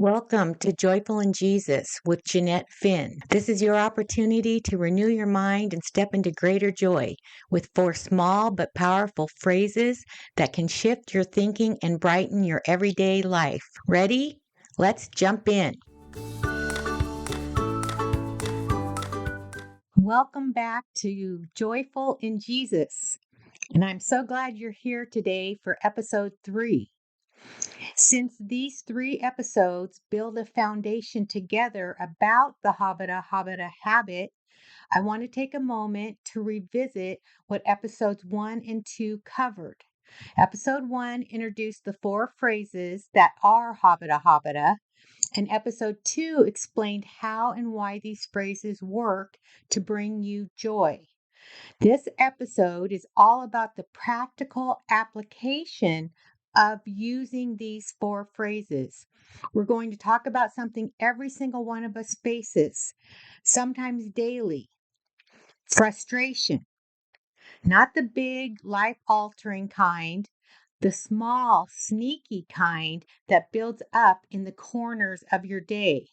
Welcome to Joyful in Jesus with Jeanette Finn. This is your opportunity to renew your mind and step into greater joy with 4 small but powerful phrases that can shift your thinking and brighten your everyday life. Ready? Let's jump in. Welcome back to Joyful in Jesus. And I'm so glad you're here today for episode 3. Since these 3 episodes build a foundation together about the Hobbitta Hobbitta habit, I want to take a moment to revisit what episodes 1 and 2 covered. Episode 1 introduced the 4 phrases that are Hobbitta Hobbitta, and episode 2 explained how and why these phrases work to bring you joy. This episode is all about the practical application of using these 4 phrases. We're going to talk about something every single one of us faces, sometimes daily: frustration. Not the big, life altering kind, the small, sneaky kind that builds up in the corners of your day,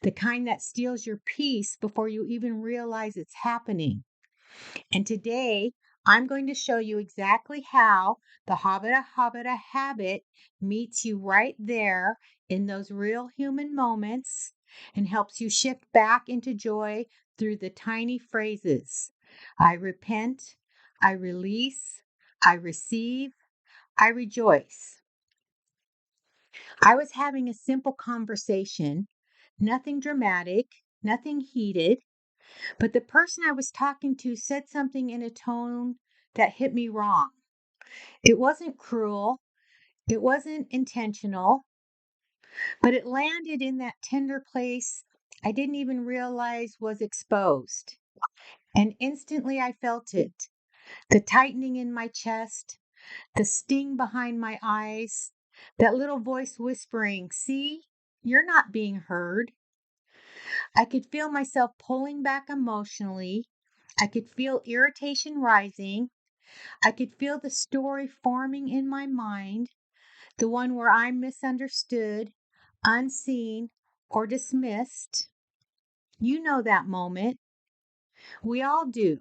the kind that steals your peace before you even realize it's happening. And today, I'm going to show you exactly how the Hobbitta Hobbitta habit meets you right there in those real human moments and helps you shift back into joy through the tiny phrases: I repent, I release, I receive, I rejoice. I was having a simple conversation, nothing dramatic, nothing heated. But the person I was talking to said something in a tone that hit me wrong. It wasn't cruel, it wasn't intentional, but it landed in that tender place I didn't even realize was exposed. And instantly I felt it: the tightening in my chest, the sting behind my eyes, that little voice whispering, "See, you're not being heard." I could feel myself pulling back emotionally. I could feel irritation rising. I could feel the story forming in my mind, the one where I'm misunderstood, unseen, or dismissed. You know that moment. We all do.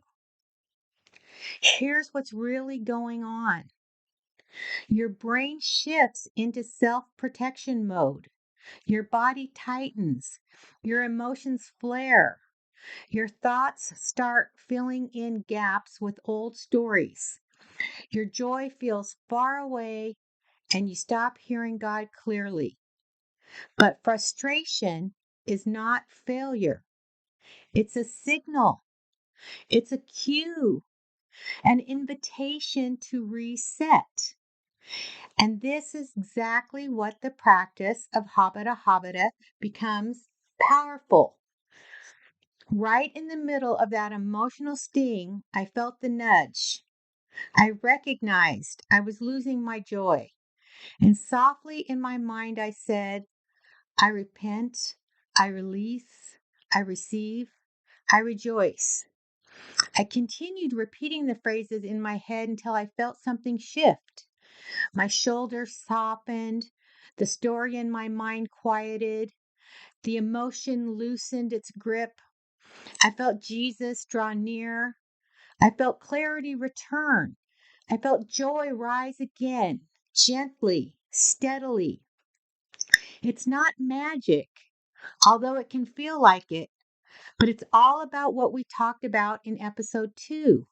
Here's what's really going on: your brain shifts into self protection mode. Your body tightens. Your emotions flare. Your thoughts start filling in gaps with old stories. Your joy feels far away and you stop hearing God clearly. But frustration is not failure. It's a signal. It's a cue, an invitation to reset. And this is exactly what the practice of Hobbitta Hobbitta becomes powerful. Right in the middle of that emotional sting, I felt the nudge. I recognized I was losing my joy. And softly in my mind, I said, I repent, I release, I receive, I rejoice. I continued repeating the phrases in my head until I felt something shift. My shoulders softened, the story in my mind quieted, the emotion loosened its grip. I felt Jesus draw near. I felt clarity return. I felt joy rise again, gently, steadily. It's not magic, although it can feel like it, but it's all about what we talked about in episode 2: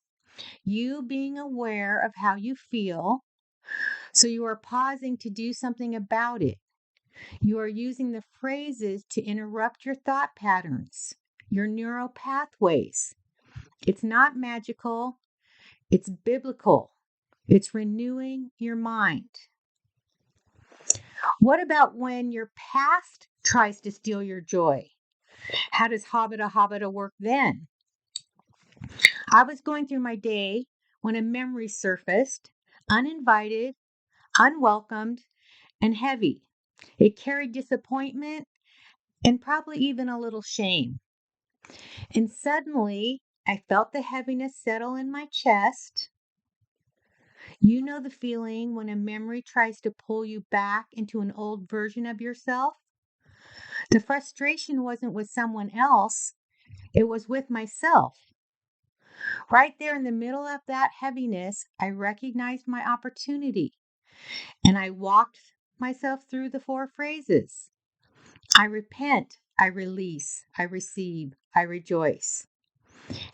you being aware of how you feel, so you are pausing to do something about it. You are using the phrases to interrupt your thought patterns, your neural pathways. It's not magical, it's biblical. It's renewing your mind. What about when your past tries to steal your joy? How does Hobbitta Hobbitta work then? I was going through my day when a memory surfaced, uninvited, unwelcomed, and heavy. It carried disappointment and probably even a little shame. And suddenly, I felt the heaviness settle in my chest. You know the feeling when a memory tries to pull you back into an old version of yourself? The frustration wasn't with someone else, it was with myself. Right there in the middle of that heaviness, I recognized my opportunity and I walked myself through the 4 phrases. I repent, I release, I receive, I rejoice.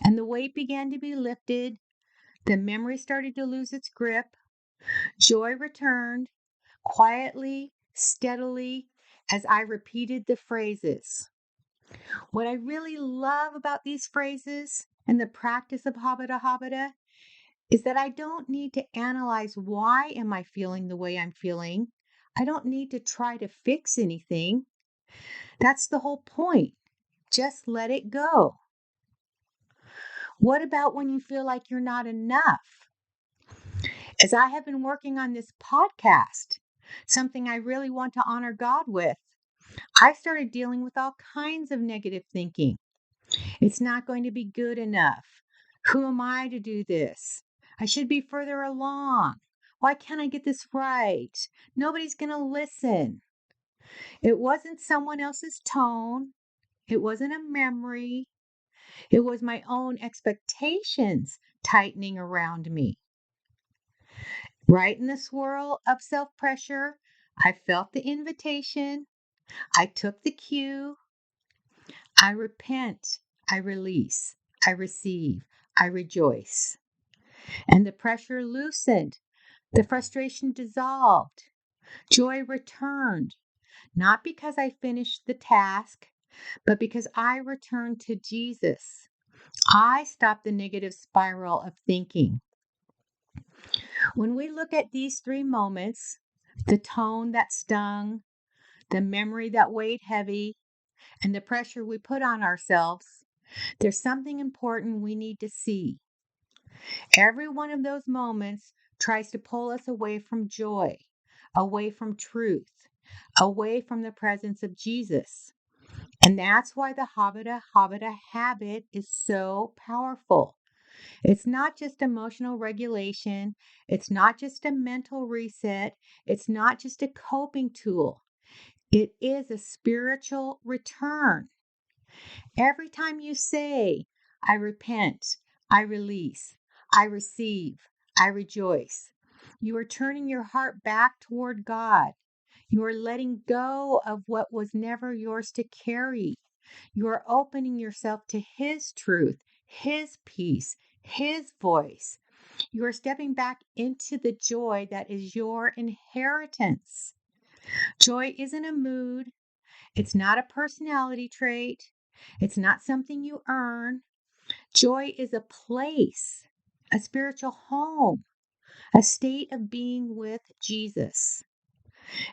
And the weight began to be lifted. The memory started to lose its grip. Joy returned quietly, steadily, as I repeated the phrases. What I really love about these phrases and the practice of Hobbitta Hobbitta is that I don't need to analyze why am I feeling the way I'm feeling. I don't need to try to fix anything. That's the whole point. Just let it go. What about when you feel like you're not enough? As I have been working on this podcast, something I really want to honor God with, I started dealing with all kinds of negative thinking. It's not going to be good enough. Who am I to do this? I should be further along. Why can't I get this right? Nobody's going to listen. It wasn't someone else's tone. It wasn't a memory. It was my own expectations tightening around me. Right in the swirl of self pressure, I felt the invitation. I took the cue. I repent. I release. I receive. I rejoice. And the pressure loosened. The frustration dissolved. Joy returned, not because I finished the task, but because I returned to Jesus. I stopped the negative spiral of thinking. When we look at these 3 moments, the tone that stung, the memory that weighed heavy, and the pressure we put on ourselves, there's something important we need to see. Every one of those moments tries to pull us away from joy, away from truth, away from the presence of Jesus. And that's why the Hobbitta Hobbitta habit is so powerful. It's not just emotional regulation. It's not just a mental reset. It's not just a coping tool. It is a spiritual return. Every time you say, I repent, I release, I receive, I rejoice, you are turning your heart back toward God. You are letting go of what was never yours to carry. You are opening yourself to His truth, His peace, His voice. You are stepping back into the joy that is your inheritance. Joy isn't a mood. It's not a personality trait. It's not something you earn. Joy is a place, a spiritual home, a state of being with Jesus.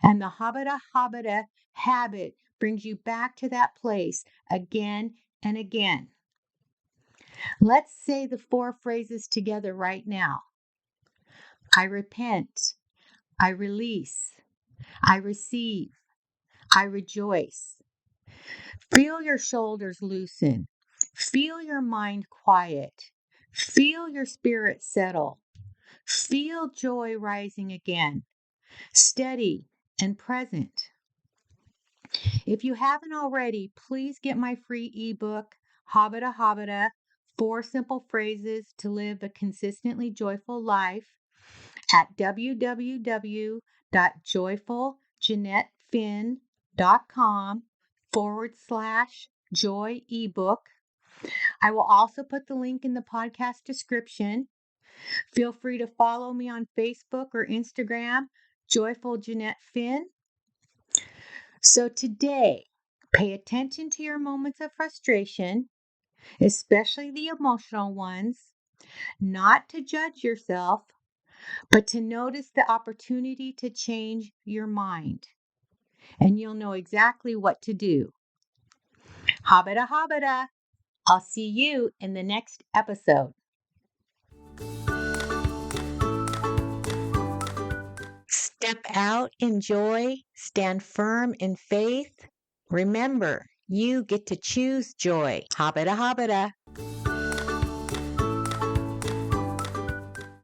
And the Hobbitta Hobbitta habit brings you back to that place again and again. Let's say the 4 phrases together right now. I repent. I release. I receive. I rejoice. Feel your shoulders loosen. Feel your mind quiet. Feel your spirit settle. Feel joy rising again, steady and present. If you haven't already, please get my free ebook, Hobbitta Hobbitta, 4 Simple Phrases to Live a Consistently Joyful Life, at www.joyfuljeanettefinn.com/joy ebook. I will also put the link in the podcast description. Feel free to follow me on Facebook or Instagram, Joyful Jeanette Finn. So today, pay attention to your moments of frustration, especially the emotional ones, not to judge yourself, but to notice the opportunity to change your mind. And you'll know exactly what to do. Hobbitta Hobbitta. I'll see you in the next episode. Step out in joy, stand firm in faith. Remember, you get to choose joy. Hobbitta Hobbitta.